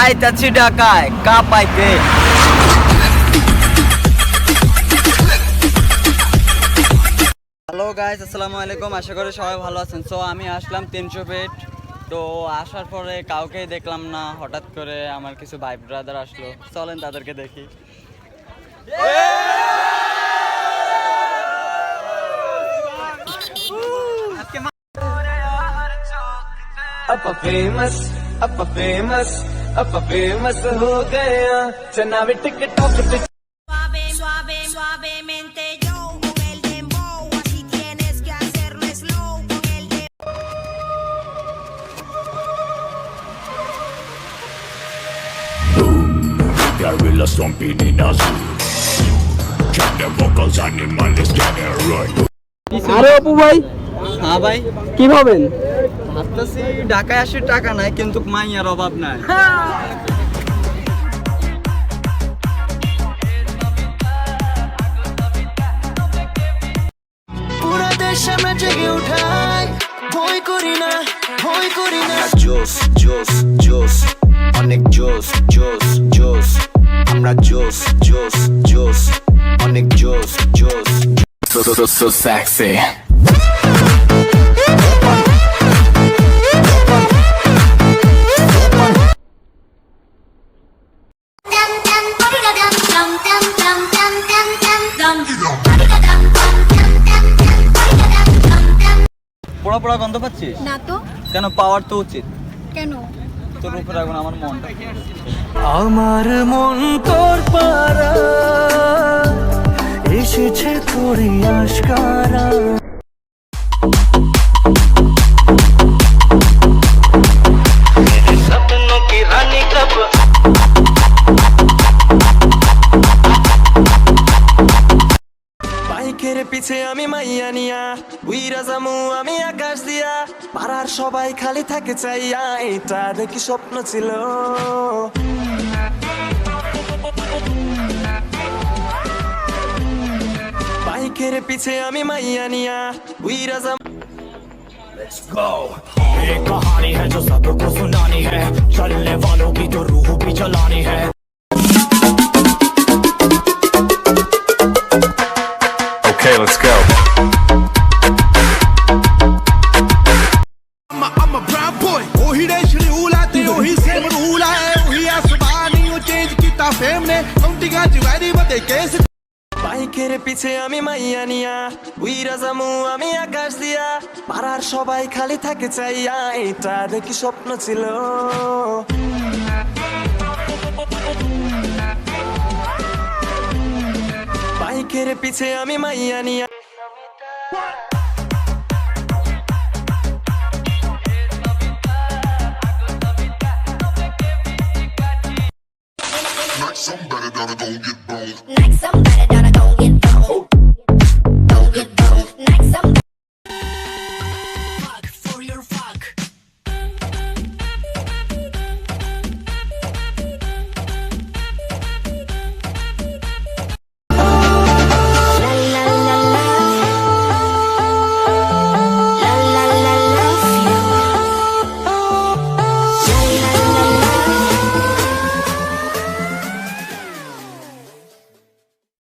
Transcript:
আইতাছি ঢাকায় কাপাইতে। Hello guys, আসসালামু আলাইকুম। আশা করি সবাই ভালো আছেন। সো আমি আসলাম 300 ফিট। তো আসার পরে কাউকেই দেখলাম না, হঠাৎ করে আমার কিছু ভাই ব্রাদার আসলো। চলেন তাদেরকে দেখি। अब फेमस हो गया चना भी टिकटॉक पे Suave, suave, suavemente yo con el dembow, así tienes que hacerlo slow con el dembow. Gorilla stomping in a zoo. Check the vocals, animal is getting right. আরে অপু ভাই, হ্যাঁ ভাই, কি ভাবেন? ভাবতেছি ঢাকায় আসে টাকা নাই, কিন্তু মাইয়ার অভাব নাই। पूरा देश में जगे उठाए भय करी ना जोश जोश जोश अनेक जोश जोश जोश আমরা जोश जोश जोश अनेक जोश जोश so sexy পোড়া পোড়া গন্ধ পাচ্ছিস? না তো কেন, পাওয়ার তো উচিত। কেন? তোর উপরে এখন আমার মনটা। আমার মন তোর পারা এসেছে তোরে আশকারা सपनों की रानी कब বাইকের পিছে আমি মাইয়া নিয়া উইরা জামু আমি আকাশ দিয়া পাড়ার সবাই খালি থাকে চাইয়া এটা দেখি স্বপ্ন ছিল বাইকের পিছে আমি মাইয়া নিয়া উইরা জামু एक कहानी है जो सबको सुनानी है चलने वालों की तो रूह भी जलानी है Okay, let's go. I'm a brown boy ਉਹੀ ਰੇਸ਼ਨੀ ਉਲਾ ਤੇ ਉਹੀ ਸੇਮ ਰੂਲ ਹੈ ਉਹੀ ਆਸਮਾਨੀ ਉਹ ਚੇਂਜ ਕੀਤਾ ਫੇਮ ਨੇ ਕਾਉਂਟਿੰਗਾਂ ਚ ਵੈਰੀ ਵਧੇ ਕੇਸ বাইকের পিছে আমি মাইয়া নিয়া উইরা জামু আমি আকাশ দিয়া পাড়ার সবাই খালি থাকে চাইয়া এটা দেখি স্বপ্ন ছিল বাইকের পিছে আমি মাইয়া নিয়া